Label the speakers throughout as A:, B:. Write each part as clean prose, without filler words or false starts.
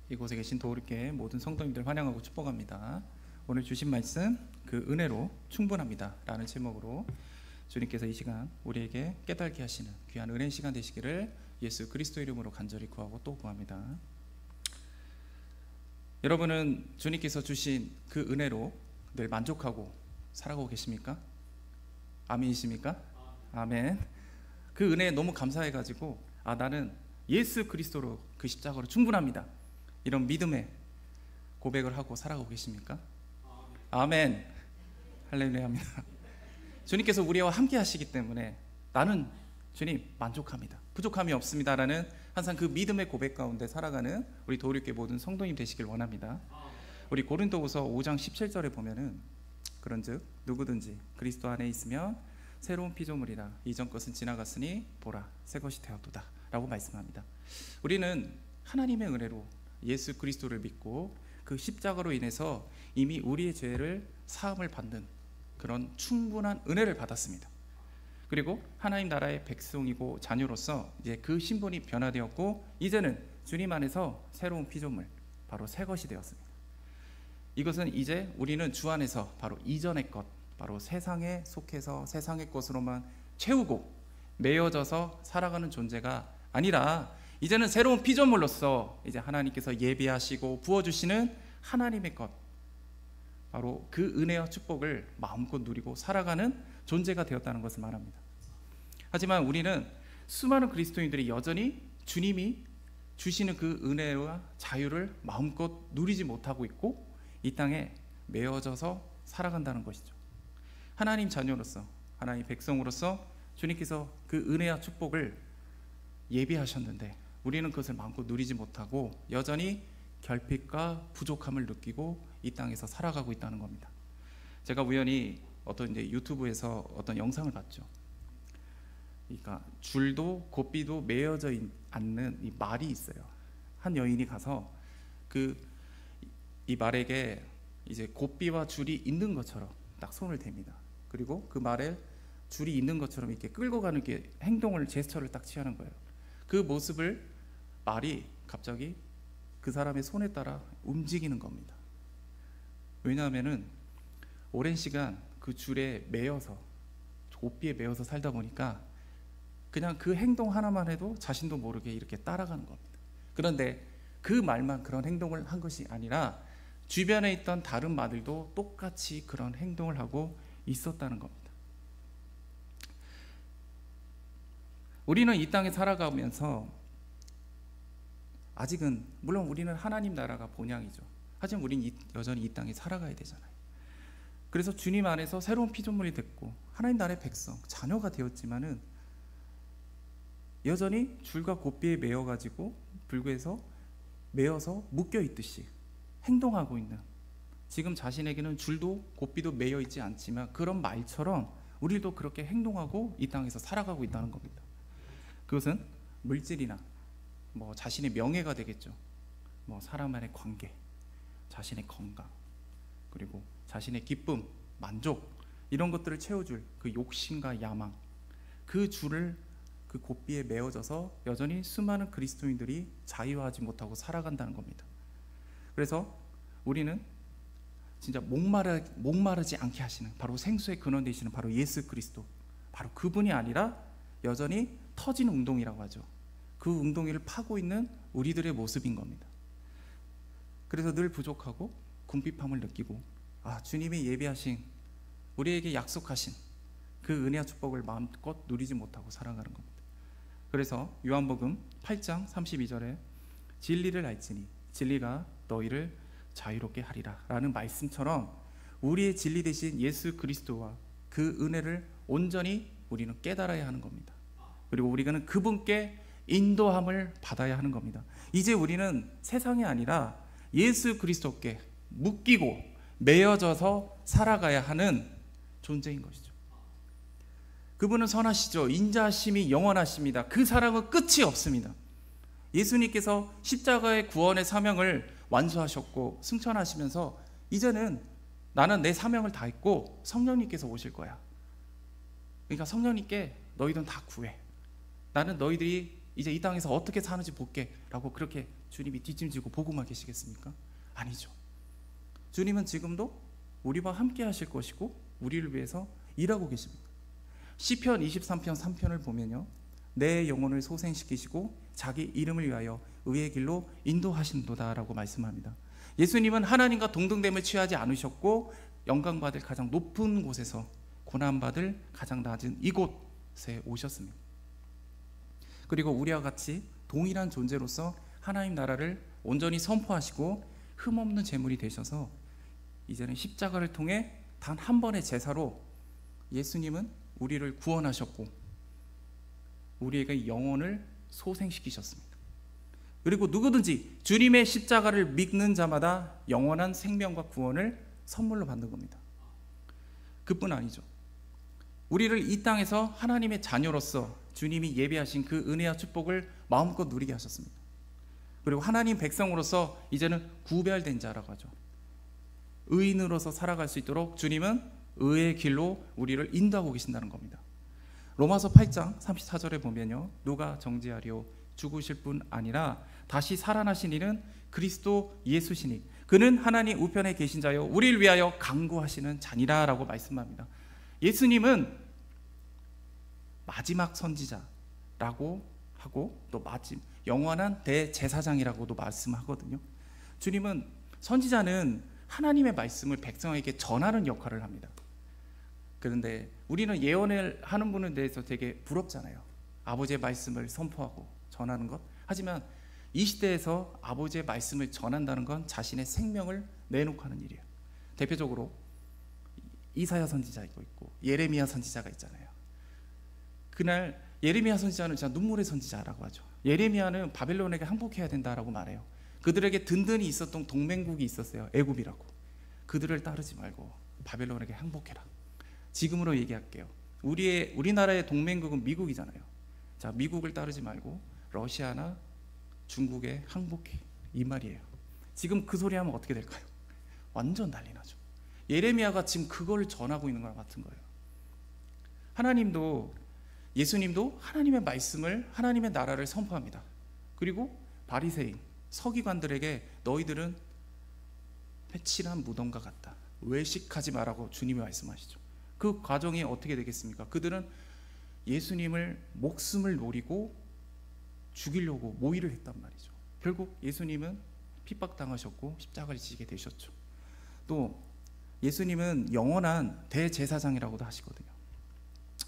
A: 이곳에 계신 도우리께 모든 성도님들 환영하고 축복합니다. 오늘 주신 말씀 그 은혜로 충분합니다 라는 제목으로 주님께서 이 시간 우리에게 깨닫게 하시는 귀한 은혜 시간 되시기를 예수 그리스도 이름으로 간절히 구하고 또 구합니다. 여러분은 주님께서 주신 그 은혜로 늘 만족하고 살아가고 계십니까? 아멘이십니까? 아멘. 그 은혜에 너무 감사해가지고 나는 예수 그리스도로 그 십자가로 충분합니다, 이런 믿음의 고백을 하고 살아가고 계십니까? 아멘. 할렐루야입니다. 주님께서 우리와 함께 하시기 때문에 나는 주님 만족합니다, 부족함이 없습니다라는 항상 그 믿음의 고백 가운데 살아가는 우리 도우리교회 모든 성도님 되시길 원합니다. 우리 고린도후서 5장 17절에 보면은 그런즉 누구든지 그리스도 안에 있으면 새로운 피조물이라 이전 것은 지나갔으니 보라 새 것이 되었도다 라고 말씀합니다. 우리는 하나님의 은혜로 예수 그리스도를 믿고 그 십자가로 인해서 이미 우리의 죄를 사함을 받는 그런 충분한 은혜를 받았습니다. 그리고 하나님 나라의 백성이고 자녀로서 이제 그 신분이 변화되었고 이제는 주님 안에서 새로운 피조물, 바로 새 것이 되었습니다. 이것은 이제 우리는 주 안에서 바로 이전의 것, 바로 세상에 속해서 세상의 것으로만 채우고 매여져서 살아가는 존재가 아니라 이제는 새로운 피조물로서 이제 하나님께서 예비하시고 부어주시는 하나님의 것, 바로 그 은혜와 축복을 마음껏 누리고 살아가는 존재가 되었다는 것을 말합니다. 하지만 우리는 수많은 그리스도인들이 여전히 주님이 주시는 그 은혜와 자유를 마음껏 누리지 못하고 있고 이 땅에 매어져서 살아간다는 것이죠. 하나님 자녀로서, 하나님 백성으로서 주님께서 그 은혜와 축복을 예비하셨는데 우리는 그것을 마음껏 누리지 못하고 여전히 결핍과 부족함을 느끼고 이 땅에서 살아가고 있다는 겁니다. 제가 우연히 어떤 이제 유튜브에서 어떤 영상을 봤죠. 그러니까 줄도 고삐도 매여져 않는 이 말이 있어요. 한 여인이 가서 이 말에게 이제 고삐와 줄이 있는 것처럼 딱 손을 댑니다. 그리고 그 말에 줄이 있는 것처럼 이렇게 끌고 가는 게 행동을, 제스처를 딱 취하는 거예요. 그 모습을 말이 갑자기 그 사람의 손에 따라 움직이는 겁니다. 왜냐하면은 오랜 시간 그 줄에 매여서, 고삐에 매여서 살다 보니까 그냥 그 행동 하나만 해도 자신도 모르게 이렇게 따라가는 겁니다. 그런데 그 말만 그런 행동을 한 것이 아니라 주변에 있던 다른 말들도 똑같이 그런 행동을 하고 있었다는 겁니다. 우리는 이 땅에 살아가면서 아직은, 물론 우리는 하나님 나라가 본향이죠. 하지만 우리는 여전히 이 땅에 살아가야 되잖아요. 그래서 주님 안에서 새로운 피조물이 됐고 하나님 나라의 백성, 자녀가 되었지만은 여전히 줄과 고삐에 매여가지고 불구해서 매여서 묶여 있듯이 행동하고 있는, 지금 자신에게는 줄도 고삐도 매여 있지 않지만 그런 말처럼 우리도 그렇게 행동하고 이 땅에서 살아가고 있다는 겁니다. 그것은 물질이나 자신의 명예가 되겠죠. 사람만의 관계, 자신의 건강, 그리고 자신의 기쁨, 만족, 이런 것들을 채워줄 그 욕심과 야망, 그 줄을 그 고삐에 매어져서 여전히 수많은 그리스도인들이 자유하지 못하고 살아간다는 겁니다. 그래서 우리는 진짜 목마르지 않게 하시는, 바로 생수의 근원 되시는 바로 예수 그리스도, 바로 그분이 아니라 여전히 터진 웅덩이라고 하죠. 그 웅덩이를 파고 있는 우리들의 모습인 겁니다. 그래서 늘 부족하고 궁핍함을 느끼고 주님이 예비하신, 우리에게 약속하신 그 은혜와 축복을 마음껏 누리지 못하고 살아가는 겁니다. 그래서 요한복음 8장 32절에 진리를 알지니 진리가 너희를 자유롭게 하리라 라는 말씀처럼 우리의 진리 되신 예수 그리스도와 그 은혜를 온전히 우리는 깨달아야 하는 겁니다. 그리고 우리는 그분께 인도함을 받아야 하는 겁니다. 이제 우리는 세상이 아니라 예수 그리스도께 묶이고 매여져서 살아가야 하는 존재인 것이죠. 그분은 선하시죠. 인자하심이 영원하십니다. 그 사랑은 끝이 없습니다. 예수님께서 십자가의 구원의 사명을 완수하셨고 승천하시면서 이제는 나는 내 사명을 다 했고 성령님께서 오실 거야. 그러니까 성령님께 너희들은 다 구해. 나는 너희들이 이제 이 땅에서 어떻게 사는지 볼게 라고 그렇게 주님이 뒷짐지고 보고만 계시겠습니까? 아니죠. 주님은 지금도 우리와 함께 하실 것이고 우리를 위해서 일하고 계십니다. 시편 23편 3편을 보면요, 내 영혼을 소생시키시고 자기 이름을 위하여 의의 길로 인도하신도다 라고 말씀합니다. 예수님은 하나님과 동등됨을 취하지 않으셨고 영광받을 가장 높은 곳에서 고난받을 가장 낮은 이곳에 오셨습니다. 그리고 우리와 같이 동일한 존재로서 하나님 나라를 온전히 선포하시고 흠없는 제물이 되셔서 이제는 십자가를 통해 단 한 번의 제사로 예수님은 우리를 구원하셨고 우리에게 영혼을 소생시키셨습니다. 그리고 누구든지 주님의 십자가를 믿는 자마다 영원한 생명과 구원을 선물로 받는 겁니다. 그뿐 아니죠. 우리를 이 땅에서 하나님의 자녀로서 주님이 예비하신 그 은혜와 축복을 마음껏 누리게 하셨습니다. 그리고 하나님 백성으로서 이제는 구별된 자라고 하죠. 의인으로서 살아갈 수 있도록 주님은 의의 길로 우리를 인도하고 계신다는 겁니다. 로마서 8장 34절에 보면요, 누가 정죄하리요 죽으실 뿐 아니라 다시 살아나신 이는 그리스도 예수시니 그는 하나님 우편에 계신 자요 우리를 위하여 간구하시는 자니라 라고 말씀합니다. 예수님은 마지막 선지자라고 하고 또 영원한 대제사장이라고도 말씀하거든요. 주님은, 선지자는 하나님의 말씀을 백성에게 전하는 역할을 합니다. 그런데 우리는 예언을 하는 분에 대해서 되게 부럽잖아요. 아버지의 말씀을 선포하고 전하는 것. 하지만 이 시대에서 아버지의 말씀을 전한다는 건 자신의 생명을 내놓고 하는 일이에요. 대표적으로 이사야 선지자가 있고 예레미야 선지자가 있잖아요. 그날 예레미야 선지자는 진짜 눈물의 선지자라고 하죠. 예레미야는 바벨론에게 항복해야 된다라고 말해요. 그들에게 든든히 있었던 동맹국이 있었어요. 애굽이라고. 그들을 따르지 말고 바벨론에게 항복해라. 지금으로 얘기할게요. 우리나라의 동맹국은 미국이잖아요. 자, 미국을 따르지 말고 러시아나 중국에 항복해, 이 말이에요. 지금 그 소리 하면 어떻게 될까요? 완전 난리 나죠. 예레미야가 지금 그걸 전하고 있는 거랑 같은 거예요. 예수님도 하나님의 말씀을, 하나님의 나라를 선포합니다. 그리고 바리새인, 서기관들에게 너희들은 회칠한 무덤과 같다, 외식하지 말라고 주님이 말씀하시죠. 그 과정이 어떻게 되겠습니까? 그들은 예수님을 목숨을 노리고 죽이려고 모의를 했단 말이죠. 결국 예수님은 핍박당하셨고 십자가를 지게 되셨죠. 또 예수님은 영원한 대제사장이라고도 하시거든요.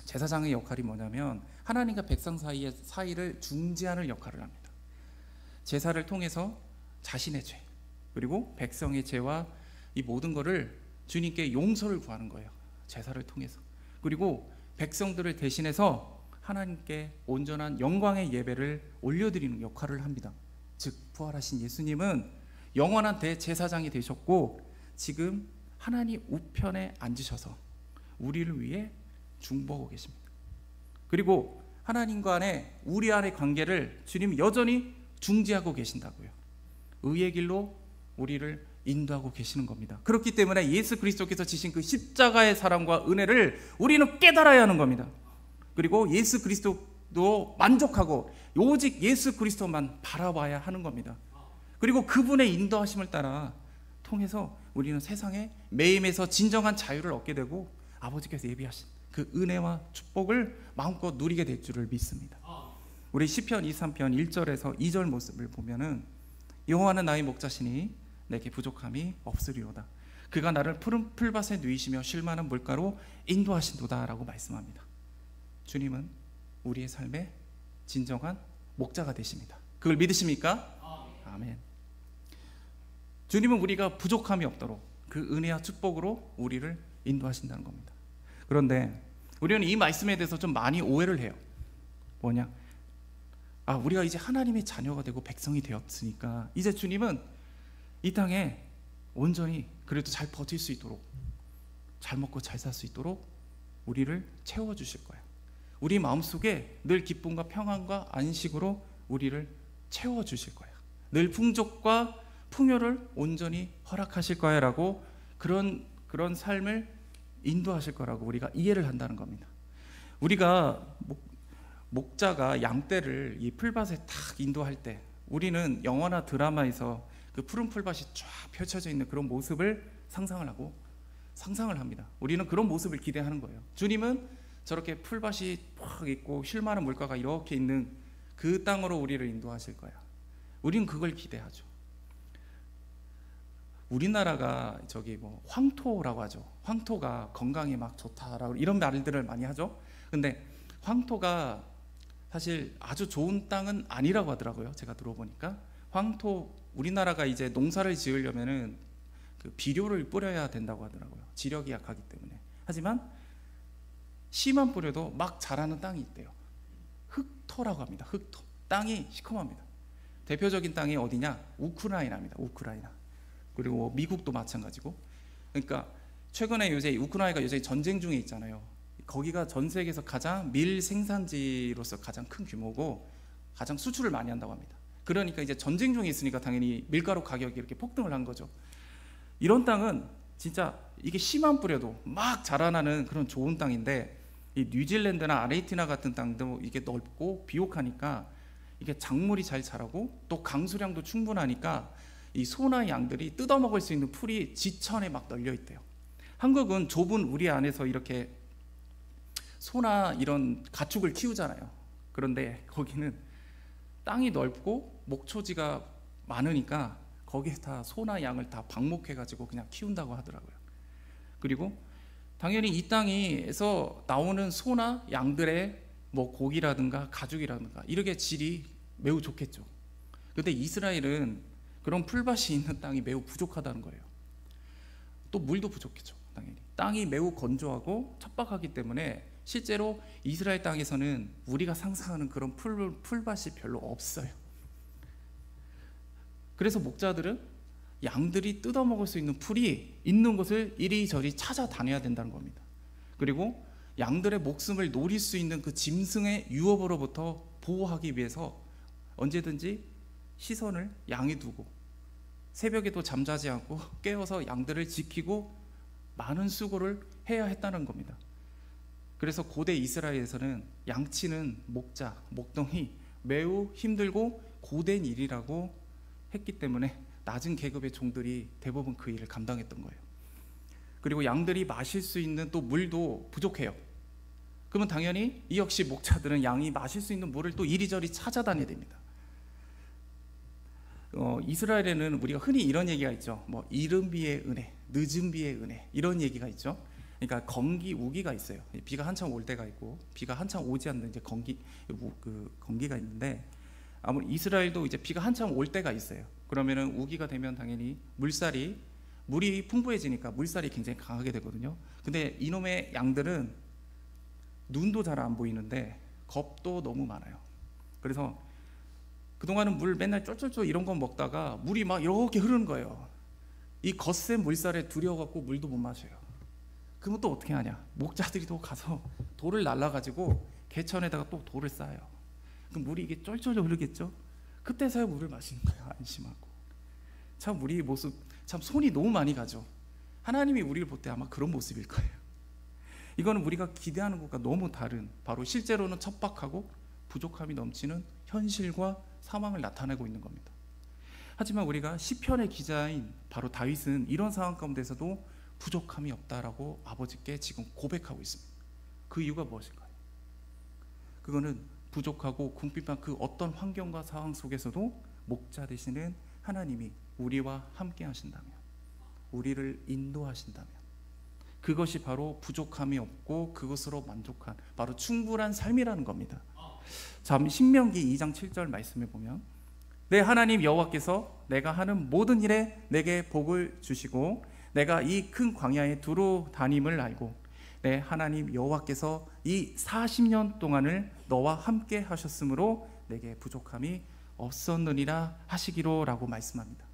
A: 제사장의 역할이 뭐냐면 하나님과 백성 사이의 사이를 중재하는 역할을 합니다. 제사를 통해서 자신의 죄 그리고 백성의 죄와 이 모든 것을 주님께 용서를 구하는 거예요. 제사를 통해서. 그리고 백성들을 대신해서 하나님께 온전한 영광의 예배를 올려드리는 역할을 합니다. 즉 부활하신 예수님은 영원한 대제사장이 되셨고 지금 하나님 우편에 앉으셔서 우리를 위해 중보하고 계십니다. 그리고 하나님과 우리 안의 관계를 주님이 여전히 중재하고 계신다고요. 의의 길로 우리를 인도하고 계시는 겁니다. 그렇기 때문에 예수 그리스도께서 지신 그 십자가의 사랑과 은혜를 우리는 깨달아야 하는 겁니다. 그리고 예수 그리스도도 만족하고 오직 예수 그리스도만 바라봐야 하는 겁니다. 그리고 그분의 인도하심을 따라 통해서 우리는 세상의 매임에서 진정한 자유를 얻게 되고 아버지께서 예비하신 그 은혜와 축복을 마음껏 누리게 될 줄을 믿습니다. 우리 시편 23편 1절에서 2절 모습을 보면은 여호와는 나의 목자시니 내게 부족함이 없으리로다. 그가 나를 푸른 풀밭에 누이시며 쉴 만한 물가로 인도하신도다 라고 말씀합니다. 주님은 우리의 삶의 진정한 목자가 되십니다. 그걸 믿으십니까? 아멘. 주님은 우리가 부족함이 없도록 그 은혜와 축복으로 우리를 인도하신다는 겁니다. 그런데 우리는 이 말씀에 대해서 좀 많이 오해를 해요. 뭐냐? 우리가 이제 하나님의 자녀가 되고 백성이 되었으니까 이제 주님은 이 땅에 온전히 그래도 잘 버틸 수 있도록, 잘 먹고 잘 살 수 있도록 우리를 채워주실 거예요. 우리 마음속에 늘 기쁨과 평안과 안식으로 우리를 채워주실 거예요. 늘 풍족과 풍요를 온전히 허락하실 거야 라고 그런 삶을 인도하실 거라고 우리가 이해를 한다는 겁니다. 우리가 목자가 양떼를 이 풀밭에 탁 인도할 때 우리는 영화나 드라마에서 그 푸른 풀밭이 쫙 펼쳐져 있는 그런 모습을 상상을 합니다. 우리는 그런 모습을 기대하는 거예요. 주님은 저렇게 풀밭이 쫙 있고 쉴 만한 물가가 이렇게 있는 그 땅으로 우리를 인도하실 거야. 우리는 그걸 기대하죠. 우리나라가 황토라고 하죠. 황토가 건강에 막 좋다라고 이런 말들을 많이 하죠. 근데 황토가 사실 아주 좋은 땅은 아니라고 하더라고요. 제가 들어보니까 우리나라가 이제 농사를 지으려면은 그 비료를 뿌려야 된다고 하더라고요. 지력이 약하기 때문에. 하지만 씨만 뿌려도 막 자라는 땅이 있대요. 흑토라고 합니다. 흑토. 땅이 시커멉니다. 대표적인 땅이 어디냐? 우크라이나입니다. 우크라이나. 그리고 미국도 마찬가지고. 그러니까 최근에 요새 우크라이나가 요새 전쟁 중에 있잖아요. 거기가 전 세계에서 가장 밀 생산지로서 가장 큰 규모고 가장 수출을 많이 한다고 합니다. 그러니까 이제 전쟁 중에 있으니까 당연히 밀가루 가격이 이렇게 폭등을 한 거죠. 이런 땅은 진짜 이게 씨만 뿌려도 막 자라나는 그런 좋은 땅인데, 이 뉴질랜드나 아르헨티나 같은 땅도 이게 넓고 비옥하니까 이게 작물이 잘 자라고 또 강수량도 충분하니까 이 소나 양들이 뜯어먹을 수 있는 풀이 지천에 막 널려 있대요. 한국은 좁은 우리 안에서 이렇게 소나 이런 가축을 키우잖아요. 그런데 거기는 땅이 넓고 목초지가 많으니까 거기에 다 소나 양을 다 방목해가지고 그냥 키운다고 하더라고요. 그리고 당연히 이 땅에서 나오는 소나 양들의 뭐 고기라든가 가죽이라든가 이렇게 질이 매우 좋겠죠. 근데 이스라엘은 그런 풀밭이 있는 땅이 매우 부족하다는 거예요. 또 물도 부족했죠. 당연히 땅이 매우 건조하고 척박하기 때문에 실제로 이스라엘 땅에서는 우리가 상상하는 그런 풀밭이 별로 없어요. 그래서 목자들은 양들이 뜯어먹을 수 있는 풀이 있는 곳을 이리저리 찾아다녀야 된다는 겁니다. 그리고 양들의 목숨을 노릴 수 있는 그 짐승의 유업으로부터 보호하기 위해서 언제든지 시선을 양에 두고 새벽에도 잠자지 않고 깨어서 양들을 지키고 많은 수고를 해야 했다는 겁니다. 그래서 고대 이스라엘에서는 양치는 목자, 목동이 매우 힘들고 고된 일이라고 했기 때문에 낮은 계급의 종들이 대부분 그 일을 감당했던 거예요. 그리고 양들이 마실 수 있는 또 물도 부족해요. 그러면 당연히 이 역시 목자들은 양이 마실 수 있는 물을 또 이리저리 찾아다녀야 됩니다. 이스라엘에는 우리가 흔히 이런 얘기가 있죠. 뭐 이른 비의 은혜, 늦은 비의 은혜 이런 얘기가 있죠. 그러니까 건기, 우기가 있어요. 비가 한참 올 때가 있고 비가 한참 오지 않는 이제 건기가 있는데, 아무리 이스라엘도 이제 비가 한참 올 때가 있어요. 그러면은 우기가 되면 당연히 물이 풍부해지니까 물살이 굉장히 강하게 되거든요. 근데 이놈의 양들은 눈도 잘 안 보이는데 겁도 너무 많아요. 그래서 그동안은 물 맨날 쫄쫄쫄 이런 거 먹다가 물이 막 이렇게 흐르는 거예요. 이 거센 물살에 두려워갖고 물도 못 마셔요. 그러면 또 어떻게 하냐? 목자들이 또 가서 돌을 날라가지고 개천에다가 또 돌을 쌓아요. 그럼 물이 이게 쫄쫄 흐르겠죠? 그때서야 물을 마시는 거예요. 안심하고. 참 우리 모습 참 손이 너무 많이 가죠. 하나님이 우리를 볼 때 아마 그런 모습일 거예요. 이거는 우리가 기대하는 것과 너무 다른, 바로 실제로는 척박하고 부족함이 넘치는 현실과 상황을 나타내고 있는 겁니다. 하지만 우리가 시편의 기자인 바로 다윗은 이런 상황 가운데서도 부족함이 없다라고 아버지께 지금 고백하고 있습니다. 그 이유가 무엇일까요? 그거는 부족하고 궁핍한 그 어떤 환경과 상황 속에서도 목자 되시는 하나님이 우리와 함께 하신다면, 우리를 인도하신다면, 그것이 바로 부족함이 없고 그것으로 만족한 바로 충분한 삶이라는 겁니다. 자, 신명기 2장 7절 말씀에 보면, 내 하나님 여호와께서 내가 하는 모든 일에 내게 복을 주시고 내가 이 큰 광야에 두루 다님을 알고 내 하나님 여호와께서 이 40년 동안을 너와 함께 하셨으므로 내게 부족함이 없었느니라 하시기로라고 말씀합니다.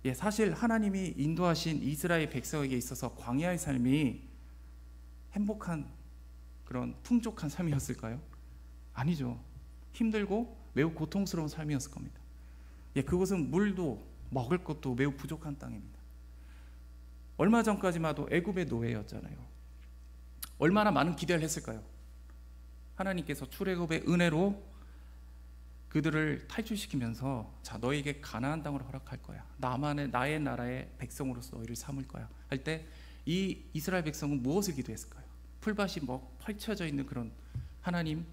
A: 예, 사실 하나님이 인도하신 이스라엘 백성에게 있어서 광야의 삶이 행복한 그런 풍족한 삶이었을까요? 아니죠. 힘들고 매우 고통스러운 삶이었을 겁니다. 예, 그곳은 물도 먹을 것도 매우 부족한 땅입니다. 얼마 전까지만 해도 애굽의 노예였잖아요. 얼마나 많은 기대를 했을까요? 하나님께서 출애굽의 은혜로 그들을 탈출시키면서 자, 너에게 가나안 땅을 허락할 거야. 나의 나라의 백성으로서 너희를 삼을 거야. 할 때 이 이스라엘 백성은 무엇을 기도했을까요? 풀밭이 펼쳐져 있는 그런 하나님,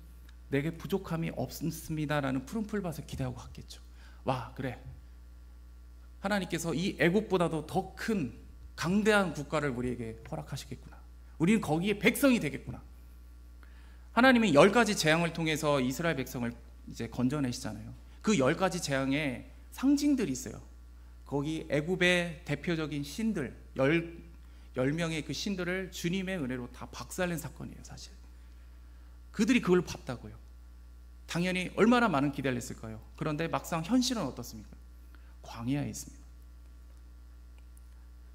A: 내게 부족함이 없습니다라는 푸른 풀밭을 기대하고 갔겠죠. 와, 그래. 하나님께서 이 애국보다도 더 큰 강대한 국가를 우리에게 허락하시겠구나. 우리는 거기에 백성이 되겠구나. 하나님이 10가지 재앙을 통해서 이스라엘 백성을 이제 건져내시잖아요. 그 10가지 재앙에 상징들이 있어요. 거기 애굽의 대표적인 신들 10명의 그 신들을 주님의 은혜로 다 박살낸 사건이에요. 사실 그들이 그걸 봤다고요. 당연히 얼마나 많은 기대를 했을까요? 그런데 막상 현실은 어떻습니까? 광야에 있습니다.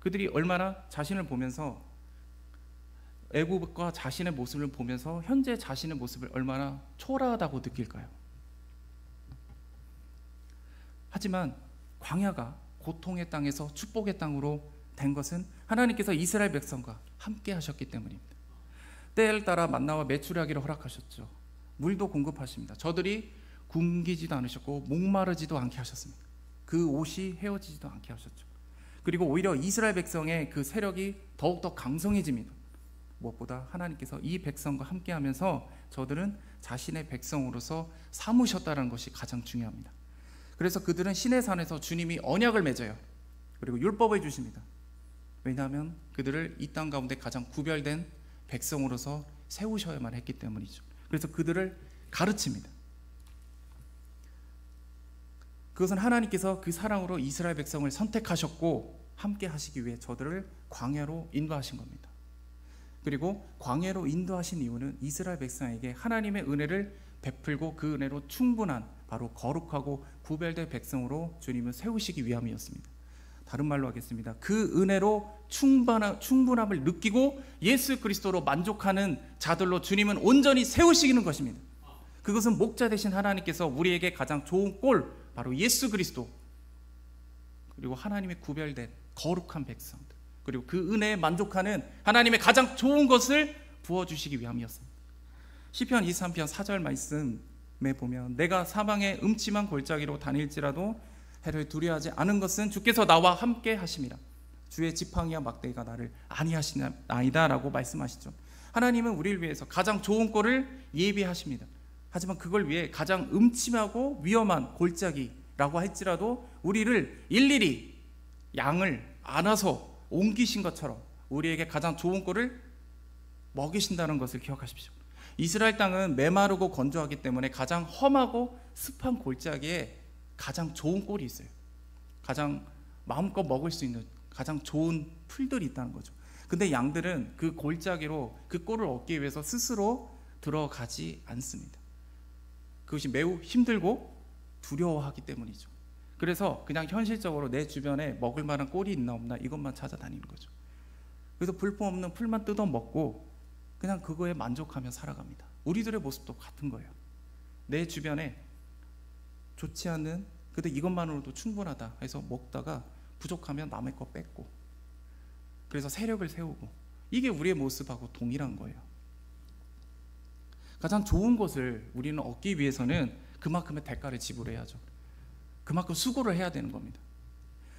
A: 그들이 얼마나 자신을 보면서 애굽과 자신의 모습을 보면서 현재 자신의 모습을 얼마나 초라하다고 느낄까요? 하지만 광야가 고통의 땅에서 축복의 땅으로 된 것은 하나님께서 이스라엘 백성과 함께 하셨기 때문입니다. 때를 따라 만나와 메추라기를 허락하셨죠. 물도 공급하십니다. 저들이 굶기지도 않으셨고 목마르지도 않게 하셨습니다. 그 옷이 헤어지지도 않게 하셨죠. 그리고 오히려 이스라엘 백성의 그 세력이 더욱더 강성해집니다. 무엇보다 하나님께서 이 백성과 함께하면서 저들은 자신의 백성으로서 삼으셨다는 것이 가장 중요합니다. 그래서 그들은 신의 산에서 주님이 언약을 맺어요. 그리고 율법을 주십니다. 왜냐하면 그들을 이 땅 가운데 가장 구별된 백성으로서 세우셔야만 했기 때문이죠. 그래서 그들을 가르칩니다. 그것은 하나님께서 그 사랑으로 이스라엘 백성을 선택하셨고 함께 하시기 위해 저들을 광야로 인도하신 겁니다. 그리고 광야로 인도하신 이유는 이스라엘 백성에게 하나님의 은혜를 베풀고 그 은혜로 충분한 바로 거룩하고 구별된 백성으로 주님을 세우시기 위함이었습니다. 다른 말로 하겠습니다. 그 은혜로 충분함을 느끼고 예수 그리스도로 만족하는 자들로 주님은 온전히 세우시는 것입니다. 그것은 목자 되신 하나님께서 우리에게 가장 좋은 꼴, 바로 예수 그리스도, 그리고 하나님의 구별된 거룩한 백성들, 그리고 그 은혜에 만족하는 하나님의 가장 좋은 것을 부어주시기 위함이었습니다. 시편 23편 4절 말씀에 보면 내가 사방의 음침한 골짜기로 다닐지라도 해를 두려워하지 않은 것은 주께서 나와 함께 하심이라. 주의 지팡이와 막대기가 나를 안위하시나이다 라고 말씀하시죠. 하나님은 우리를 위해서 가장 좋은 꼴을 예비하십니다. 하지만 그걸 위해 가장 음침하고 위험한 골짜기라고 할지라도 우리를 일일이 양을 안아서 옮기신 것처럼 우리에게 가장 좋은 꼴을 먹이신다는 것을 기억하십시오. 이스라엘 땅은 메마르고 건조하기 때문에 가장 험하고 습한 골짜기에 가장 좋은 꼴이 있어요. 가장 마음껏 먹을 수 있는 가장 좋은 풀들이 있다는 거죠. 근데 양들은 그 골짜기로 그 꼴을 얻기 위해서 스스로 들어가지 않습니다. 그것이 매우 힘들고 두려워하기 때문이죠. 그래서 그냥 현실적으로 내 주변에 먹을 만한 꼴이 있나 없나 이것만 찾아다니는 거죠. 그래서 불법없는 풀만 뜯어 먹고 그냥 그거에 만족하며 살아갑니다. 우리들의 모습도 같은 거예요. 내 주변에 좋지 않은, 그래도 이것만으로도 충분하다 해서 먹다가 부족하면 남의 거 뺏고, 그래서 세력을 세우고, 이게 우리의 모습하고 동일한 거예요. 가장 좋은 것을 우리는 얻기 위해서는 그만큼의 대가를 지불해야죠. 그만큼 수고를 해야 되는 겁니다.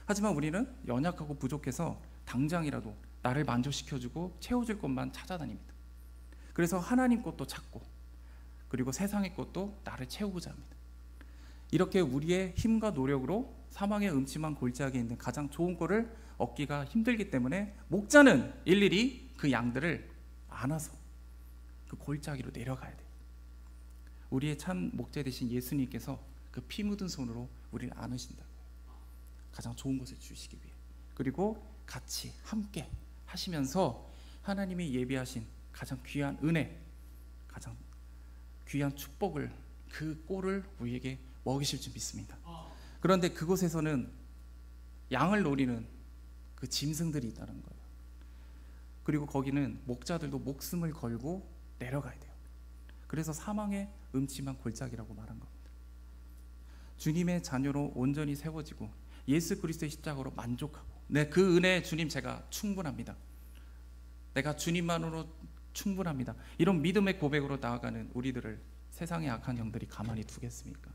A: 하지만 우리는 연약하고 부족해서 당장이라도 나를 만족시켜주고 채워줄 것만 찾아다닙니다. 그래서 하나님 것도 찾고, 그리고 세상의 것도 나를 채우고자 합니다. 이렇게 우리의 힘과 노력으로 사망의 음침한 골짜기에 있는 가장 좋은 꼴을 얻기가 힘들기 때문에 목자는 일일이 그 양들을 안아서 그 골짜기로 내려가야 돼요. 우리의 참 목자 되신 예수님께서 그 피 묻은 손으로 우리를 안으신다고요. 가장 좋은 것을 주시기 위해. 그리고 같이 함께 하시면서 하나님이 예비하신 가장 귀한 은혜, 가장 귀한 축복을, 그 꼴을 우리에게 먹이실 줄 믿습니다. 그런데 그곳에서는 양을 노리는 그 짐승들이 있다는 거예요. 그리고 거기는 목자들도 목숨을 걸고 내려가야 돼요. 그래서 사망의 음침한 골짜기라고 말한 겁니다. 주님의 자녀로 온전히 세워지고 예수 그리스도의 십자가로 만족하고, 네, 그 은혜 주님 제가 충분합니다. 내가 주님만으로 충분합니다. 이런 믿음의 고백으로 나아가는 우리들을 세상의 악한 영들이 가만히 두겠습니까?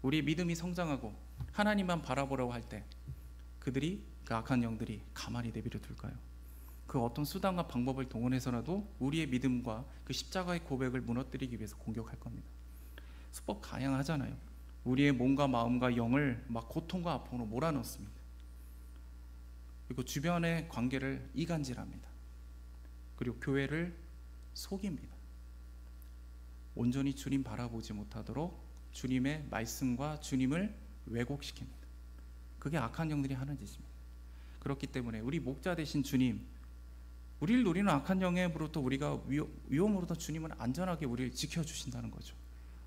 A: 우리의 믿음이 성장하고 하나님만 바라보려고 할 때 그들이, 그 악한 영들이 가만히 내버려 둘까요? 그 어떤 수단과 방법을 동원해서라도 우리의 믿음과 그 십자가의 고백을 무너뜨리기 위해서 공격할 겁니다. 수법 다양하잖아요. 우리의 몸과 마음과 영을 막 고통과 아픔으로 몰아넣습니다. 그리고 주변의 관계를 이간질합니다. 그리고 교회를 속입니다. 온전히 주님 바라보지 못하도록 주님의 말씀과 주님을 왜곡시킵니다. 그게 악한 영들이 하는 짓입니다. 그렇기 때문에 우리 목자 되신 주님, 우리를 노리는 악한 영으로부터 우리가 위험으로부터 주님은 안전하게 우리를 지켜주신다는 거죠.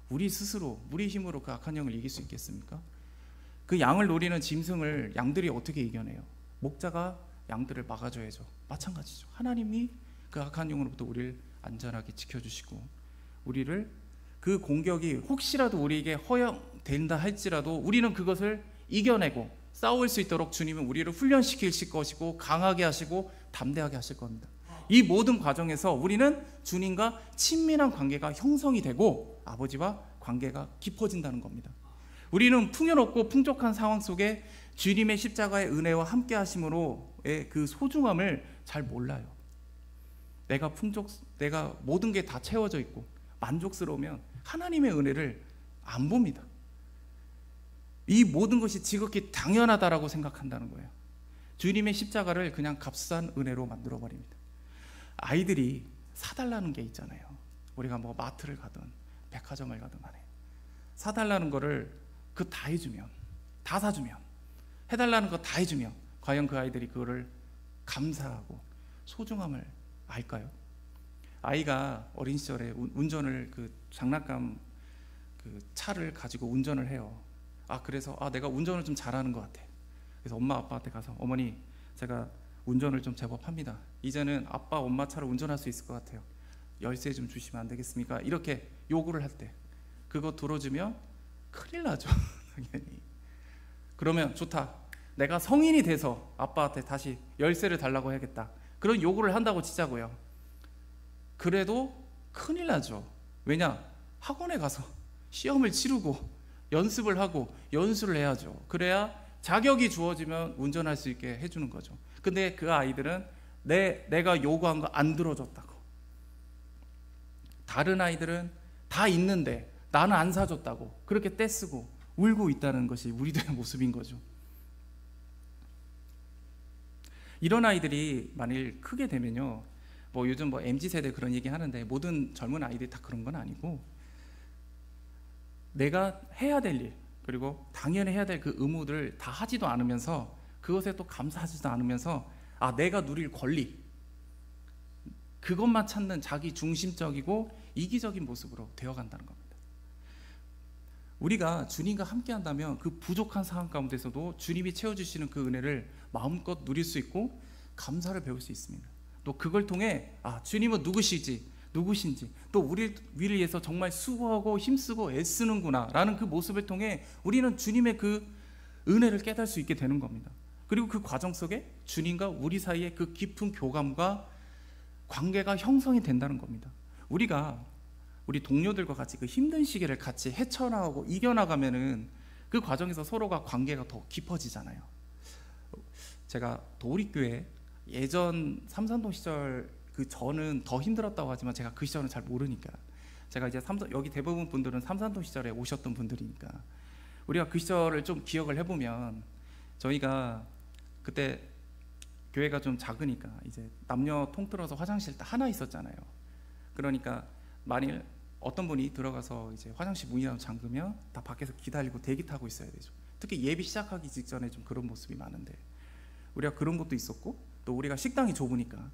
A: 우리 스스로, 우리 힘으로 그 악한 영을 이길 수 있겠습니까? 그 양을 노리는 짐승을 양들이 어떻게 이겨내요? 목자가 양들을 막아줘야죠. 마찬가지죠. 하나님이 그 악한 영으로부터 우리를 안전하게 지켜주시고, 우리를 그 공격이 혹시라도 우리에게 허용된다 할지라도 우리는 그것을 이겨내고 싸울 수 있도록 주님은 우리를 훈련시키실 것이고 강하게 하시고 담대하게 하실 겁니다. 이 모든 과정에서 우리는 주님과 친밀한 관계가 형성이 되고 아버지와 관계가 깊어진다는 겁니다. 우리는 풍요롭고 풍족한 상황 속에 주님의 십자가의 은혜와 함께 하심으로의 그 소중함을 잘 몰라요. 내가 모든 게 다 채워져 있고 만족스러우면 하나님의 은혜를 안 봅니다. 이 모든 것이 지극히 당연하다라고 생각한다는 거예요. 주님의 십자가를 그냥 값싼 은혜로 만들어버립니다. 아이들이 사달라는 게 있잖아요. 우리가 뭐 마트를 가든 백화점을 가든 간에 사달라는 거를 그 다 해주면, 다 사주면, 해달라는 거 다 해주면 과연 그 아이들이 그거를 감사하고 소중함을 알까요? 아이가 어린 시절에 운전을 그 장난감 그 차를 가지고 운전을 해요. 그래서 내가 운전을 좀 잘하는 것 같아. 그래서 엄마 아빠한테 가서 어머니 제가 운전을 좀 제법 합니다. 이제는 아빠 엄마 차를 운전할 수 있을 것 같아요. 열쇠 좀 주시면 안 되겠습니까? 이렇게 요구를 할 때 그거 들어주면 큰일 나죠. 당연히. 그러면 좋다. 내가 성인이 돼서 아빠한테 다시 열쇠를 달라고 해야겠다. 그런 요구를 한다고 치자고요. 그래도 큰일 나죠. 왜냐? 학원에 가서 시험을 치르고 연습을 하고 연수를 해야죠. 그래야 자격이 주어지면 운전할 수 있게 해주는 거죠. 근데 그 아이들은 내가 요구한 거 안 들어줬다고, 다른 아이들은 다 있는데 나는 안 사줬다고 그렇게 떼쓰고 울고 있다는 것이 우리들의 모습인 거죠. 이런 아이들이 만일 크게 되면요, 뭐 요즘 뭐 MZ세대 그런 얘기 하는데 모든 젊은 아이들이 다 그런 건 아니고, 내가 해야 될 일, 그리고 당연히 해야 될 그 의무들을 다 하지도 않으면서 그것에 또 감사하지도 않으면서 내가 누릴 권리, 그것만 찾는 자기 중심적이고 이기적인 모습으로 되어간다는 겁니다. 우리가 주님과 함께 한다면 그 부족한 상황 가운데서도 주님이 채워주시는 그 은혜를 마음껏 누릴 수 있고 감사를 배울 수 있습니다. 또 그걸 통해 주님은 누구신지 또 우리를 위해서 정말 수고하고 힘쓰고 애쓰는구나 라는 그 모습을 통해 우리는 주님의 그 은혜를 깨달을 수 있게 되는 겁니다. 그리고 그 과정 속에 주님과 우리 사이의 그 깊은 교감과 관계가 형성이 된다는 겁니다. 우리가 우리 동료들과 같이 그 힘든 시기를 같이 헤쳐나가고 이겨나가면은 그 과정에서 서로가 관계가 더 깊어지잖아요. 제가 도우리교회 예전 삼산동 시절 그 저는 더 힘들었다고 하지만 제가 그 시절은 잘 모르니까, 제가 이제 여기 대부분 분들은 삼산동 시절에 오셨던 분들이니까 우리가 그 시절을 좀 기억을 해보면, 저희가 그때 교회가 좀 작으니까 이제 남녀 통틀어서 화장실 딱 하나 있었잖아요. 그러니까 만일 어떤 분이 들어가서 이제 화장실 문이라도 잠그면 다 밖에서 기다리고 대기 타고 있어야 되죠. 특히 예비 시작하기 직전에 좀 그런 모습이 많은데, 우리가 그런 것도 있었고, 또 우리가 식당이 좁으니까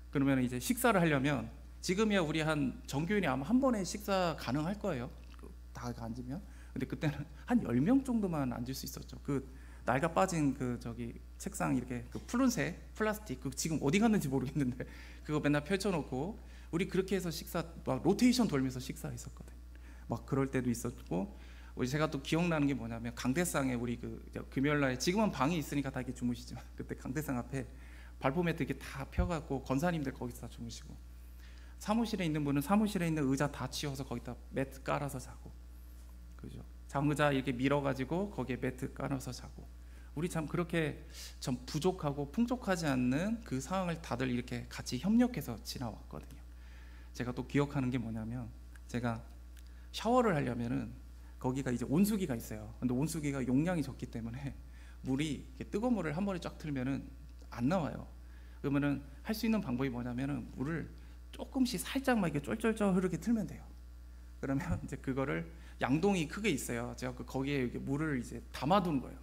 A: 그러면 이제 식사를 하려면, 지금이야 우리 한 정교인이 아마 한 번에 식사 가능할 거예요. 다 앉으면. 근데 그때는 한 10명 정도만 앉을 수 있었죠. 그 낡아 빠진 그 저기 책상 이렇게 그 푸른색 플라스틱 그 지금 어디 갔는지 모르겠는데 그거 맨날 펼쳐놓고 우리 그렇게 해서 식사 막 로테이션 돌면서 식사했었거든. 막 그럴 때도 있었고, 제가 또 기억나는 게 뭐냐면 강대상에 우리 그 금요일날에, 지금은 방이 있으니까 다 이렇게 주무시지만 그때 강대상 앞에 발포 매트 이렇게 다 펴갖고 권사님들 거기서 다 주무시고, 사무실에 있는 분은 사무실에 있는 의자 다 치워서 거기다 매트 깔아서 자고, 그죠? 장의자 이렇게 밀어가지고 거기에 매트 깔아서 자고, 우리 참 그렇게 좀 부족하고 풍족하지 않는 그 상황을 다들 이렇게 같이 협력해서 지나왔거든요. 제가 또 기억하는 게 뭐냐면, 제가 샤워를 하려면은 거기가 이제 온수기가 있어요. 근데 온수기가 용량이 적기 때문에 물이 뜨거운 물을 한 번에 쫙 틀면은 안 나와요. 그러면은 할 수 있는 방법이 뭐냐면은 물을 조금씩 살짝만 이렇게 쫄쫄쫄 흐르게 틀면 돼요. 그러면 이제 그거를 양동이 크게 있어요. 제가 거기에 이렇게 물을 이제 담아둔 거예요.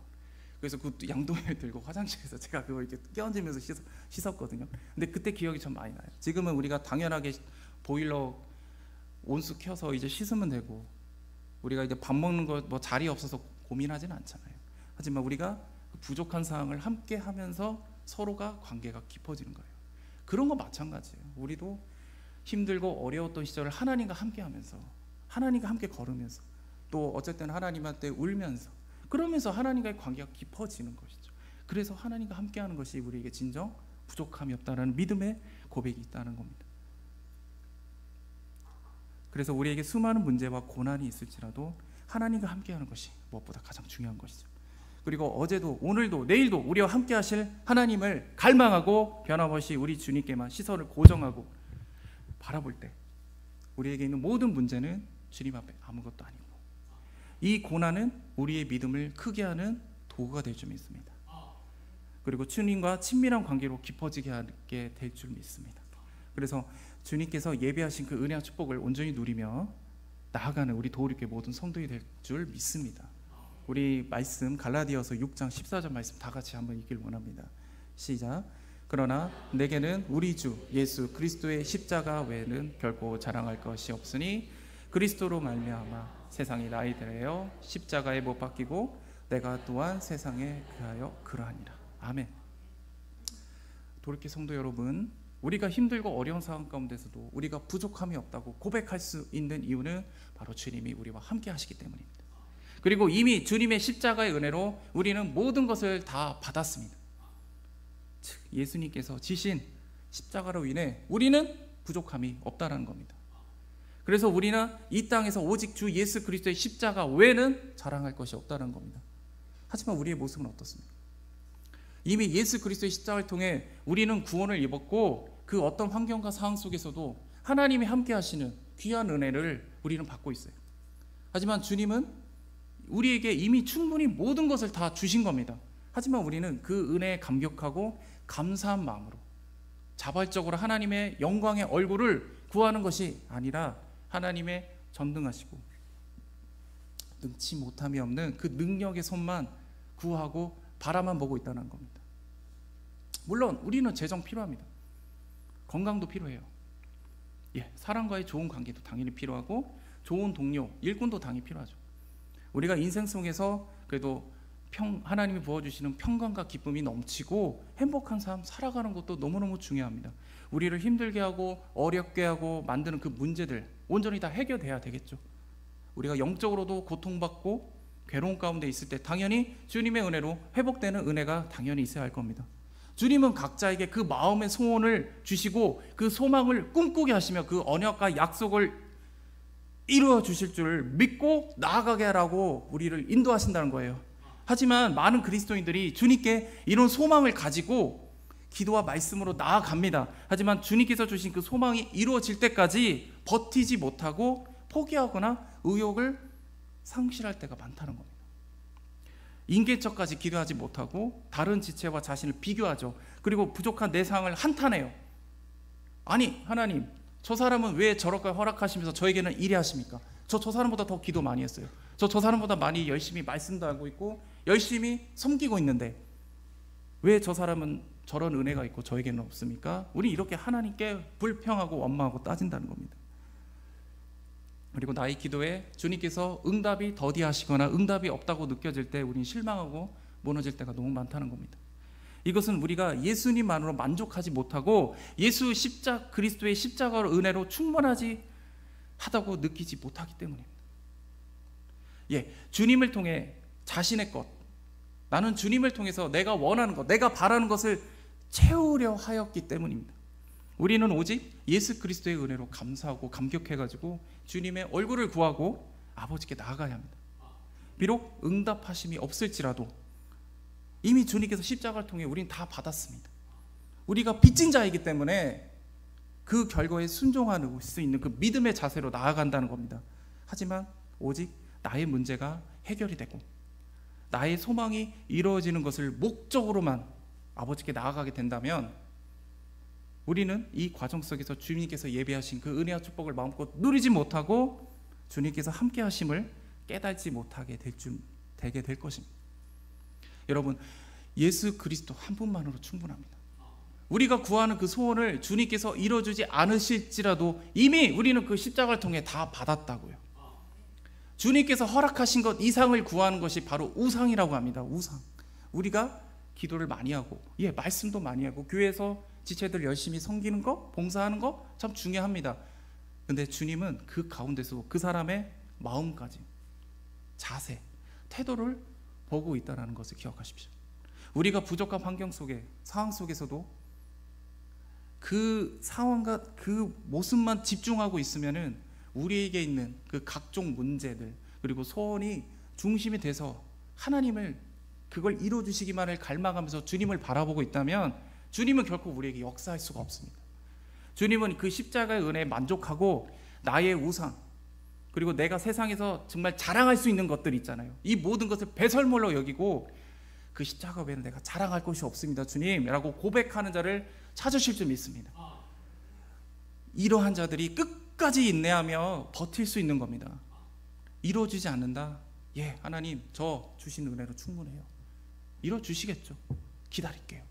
A: 그래서 그 양동이를 들고 화장실에서 제가 그걸 이렇게 끼얹으면서 씻었거든요. 근데 그때 기억이 참 많이 나요. 지금은 우리가 당연하게 보일러 온수 켜서 이제 씻으면 되고, 우리가 이제 밥 먹는 거 뭐 자리 없어서 고민하지는 않잖아요. 하지만 우리가 부족한 상황을 함께 하면서 서로가 관계가 깊어지는 거예요. 그런 거 마찬가지예요. 우리도 힘들고 어려웠던 시절을 하나님과 함께 하면서, 하나님과 함께 걸으면서, 또 어쨌든 하나님한테 울면서, 그러면서 하나님과의 관계가 깊어지는 것이죠. 그래서 하나님과 함께하는 것이 우리에게 진정 부족함이 없다는 믿음의 고백이 있다는 겁니다. 그래서 우리에게 수많은 문제와 고난이 있을지라도 하나님과 함께하는 것이 무엇보다 가장 중요한 것이죠. 그리고 어제도 오늘도 내일도 우리와 함께 하실 하나님을 갈망하고 변함없이 우리 주님께만 시선을 고정하고 바라볼 때 우리에게 있는 모든 문제는 주님 앞에 아무것도 아니고, 이 고난은 우리의 믿음을 크게 하는 도구가 될 줄 믿습니다. 그리고 주님과 친밀한 관계로 깊어지게 하게 될 줄 믿습니다. 그래서 주님께서 예배하신 그 은혜와 축복을 온전히 누리며 나아가는 우리 도우리교회 모든 성도이 될 줄 믿습니다. 우리 말씀 갈라디아서 6장 14절 말씀 다 같이 한번 읽길 원합니다. 시작. 그러나 내게는 우리 주 예수 그리스도의 십자가 외에는 결코 자랑할 것이 없으니 그리스도로 말미암아 세상이 나에 대하여 십자가에 못 박히고 내가 또한 세상에 그하여 그러하니라. 아멘. 도리케 성도 여러분, 우리가 힘들고 어려운 상황 가운데서도 우리가 부족함이 없다고 고백할 수 있는 이유는 바로 주님이 우리와 함께 하시기 때문입니다. 그리고 이미 주님의 십자가의 은혜로 우리는 모든 것을 다 받았습니다. 즉 예수님께서 지신 십자가로 인해 우리는 부족함이 없다는 겁니다. 그래서 우리는 이 땅에서 오직 주 예수 그리스도의 십자가 외에는 자랑할 것이 없다는 겁니다. 하지만 우리의 모습은 어떻습니까? 이미 예수 그리스도의 십자가를 통해 우리는 구원을 입었고, 그 어떤 환경과 상황 속에서도 하나님이 함께 하시는 귀한 은혜를 우리는 받고 있어요. 하지만 주님은 우리에게 이미 충분히 모든 것을 다 주신 겁니다. 하지만 우리는 그 은혜에 감격하고 감사한 마음으로 자발적으로 하나님의 영광의 얼굴을 구하는 것이 아니라 하나님의 전능하시고 능치 못함이 없는 그 능력의 손만 구하고 바라만 보고 있다는 겁니다. 물론 우리는 재정 필요합니다. 건강도 필요해요. 사람과의 좋은 관계도 당연히 필요하고, 좋은 동료, 일꾼도 당연히 필요하죠. 우리가 인생 속에서 그래도 하나님이 부어주시는 평강과 기쁨이 넘치고 행복한 삶 살아가는 것도 너무너무 중요합니다. 우리를 힘들게 하고 어렵게 하고 만드는 그 문제들 온전히 다 해결돼야 되겠죠. 우리가 영적으로도 고통받고 괴로운 가운데 있을 때 당연히 주님의 은혜로 회복되는 은혜가 당연히 있어야 할 겁니다. 주님은 각자에게 그 마음의 소원을 주시고 그 소망을 꿈꾸게 하시며 그 언약과 약속을 이루어 주실 줄 믿고 나아가게 하라고 우리를 인도하신다는 거예요. 하지만 많은 그리스도인들이 주님께 이런 소망을 가지고 기도와 말씀으로 나아갑니다. 하지만 주님께서 주신 그 소망이 이루어질 때까지 버티지 못하고 포기하거나 의욕을 상실할 때가 많다는 겁니다. 인계척까지 기도하지 못하고 다른 지체와 자신을 비교하죠. 그리고 부족한 내 상황을 한탄해요. 아니 하나님, 저 사람은 왜 저렇게 허락하시면서 저에게는 이래 하십니까? 저 사람보다 더 기도 많이 했어요. 저 사람보다 많이 열심히 말씀도 하고 있고 열심히 섬기고 있는데 왜 저 사람은 저런 은혜가 있고 저에게는 없습니까? 우리 이렇게 하나님께 불평하고 원망하고 따진다는 겁니다. 그리고 나의 기도에 주님께서 응답이 더디하시거나 응답이 없다고 느껴질 때 우리는 실망하고 무너질 때가 너무 많다는 겁니다. 이것은 우리가 예수님만으로 만족하지 못하고 그리스도의 십자가로 은혜로 충분하지 하다고 느끼지 못하기 때문입니다. 주님을 통해 자신의 것, 나는 주님을 통해서 내가 원하는 것, 내가 바라는 것을 채우려 하였기 때문입니다. 우리는 오직 예수 그리스도의 은혜로 감사하고 감격해가지고 주님의 얼굴을 구하고 아버지께 나아가야 합니다. 비록 응답하심이 없을지라도 이미 주님께서 십자가를 통해 우린 다 받았습니다. 우리가 빚진 자이기 때문에 그 결과에 순종할 수 있는 그 믿음의 자세로 나아간다는 겁니다. 하지만 오직 나의 문제가 해결이 되고 나의 소망이 이루어지는 것을 목적으로만 아버지께 나아가게 된다면 우리는 이 과정 속에서 주님께서 예비하신 그 은혜와 축복을 마음껏 누리지 못하고 주님께서 함께 하심을 깨닫지 못하게 되게 될 것입니다. 여러분, 예수 그리스도 한 분만으로 충분합니다. 우리가 구하는 그 소원을 주님께서 이루어주지 않으실지라도 이미 우리는 그 십자가를 통해 다 받았다고요. 주님께서 허락하신 것 이상을 구하는 것이 바로 우상이라고 합니다. 우상. 우리가 기도를 많이 하고 말씀도 많이 하고 교회에서 지체들 열심히 섬기는 거, 봉사하는 거 참 중요합니다. 근데 주님은 그 가운데서 그 사람의 마음까지, 자세, 태도를 보고 있다는 것을 기억하십시오. 우리가 부족한 환경 속에, 상황 속에서도 그 상황과 그 모습만 집중하고 있으면은 우리에게 있는 그 각종 문제들 그리고 소원이 중심이 돼서 하나님을 그걸 이루어주시기만을 갈망하면서 주님을 바라보고 있다면 주님은 결코 우리에게 역사할 수가 없습니다. 주님은 그 십자가의 은혜에 만족하고 나의 우상 그리고 내가 세상에서 정말 자랑할 수 있는 것들 있잖아요. 이 모든 것을 배설물로 여기고 그 십자가 외에는 내가 자랑할 것이 없습니다 주님 라고 고백하는 자를 찾으실 줄 믿습니다. 이러한 자들이 끝까지 인내하며 버틸 수 있는 겁니다. 이루어지지 않는다. 하나님 저 주신 은혜로 충분해요. 이루어주시겠죠. 기다릴게요.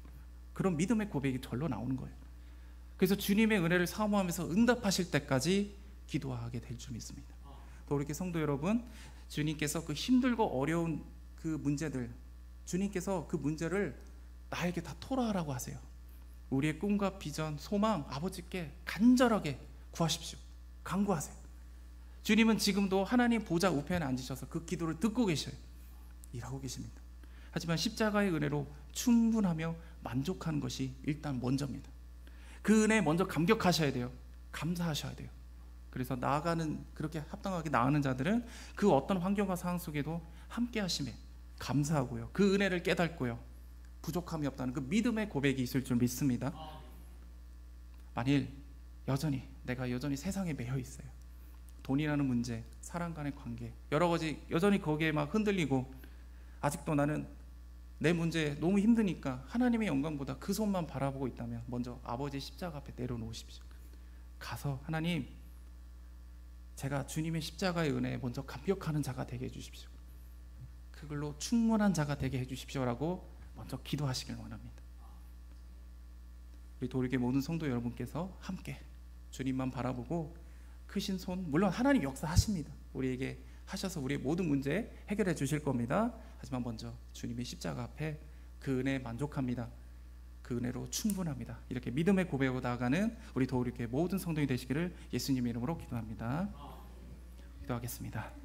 A: 그런 믿음의 고백이 절로 나오는 거예요. 그래서 주님의 은혜를 사모하면서 응답하실 때까지 기도하게 될 줄 믿습니다. 또 우리 성도 여러분, 주님께서 그 힘들고 어려운 그 문제들, 주님께서 그 문제를 나에게 다 토로하라고 하세요. 우리의 꿈과 비전, 소망 아버지께 간절하게 구하십시오. 간구하세요. 주님은 지금도 하나님 보좌 우편에 앉으셔서 그 기도를 듣고 계셔요. 일하고 계십니다. 하지만 십자가의 은혜로 충분하며 만족하는 것이 일단 먼저입니다. 그 은혜에 먼저 감격하셔야 돼요. 감사하셔야 돼요. 그래서 나아가는, 그렇게 합당하게 나아가는 자들은 그 어떤 환경과 상황 속에도 함께 하심에 감사하고요, 그 은혜를 깨닫고요, 부족함이 없다는 그 믿음의 고백이 있을 줄 믿습니다. 만일 내가 여전히 세상에 매여 있어요. 돈이라는 문제, 사람 간의 관계, 여러 가지 여전히 거기에 막 흔들리고 아직도 나는 내 문제 너무 힘드니까 하나님의 영광보다 그 손만 바라보고 있다면 먼저 아버지의 십자가 앞에 내려놓으십시오. 가서 하나님, 제가 주님의 십자가의 은혜에 먼저 감격하는 자가 되게 해주십시오. 그걸로 충분한 자가 되게 해주십시오라고 먼저 기도하시길 원합니다. 우리 도리교회 모든 성도 여러분께서 함께 주님만 바라보고 크신 손, 물론 하나님 역사하십니다. 우리에게 하셔서 우리의 모든 문제 해결해 주실 겁니다. 하지만 먼저 주님의 십자가 앞에 그 은혜에 만족합니다. 그 은혜로 충분합니다. 이렇게 믿음의 고백으로 나아가는 우리 도리교회 모든 성도이 되시기를 예수님의 이름으로 기도합니다. 기도하겠습니다.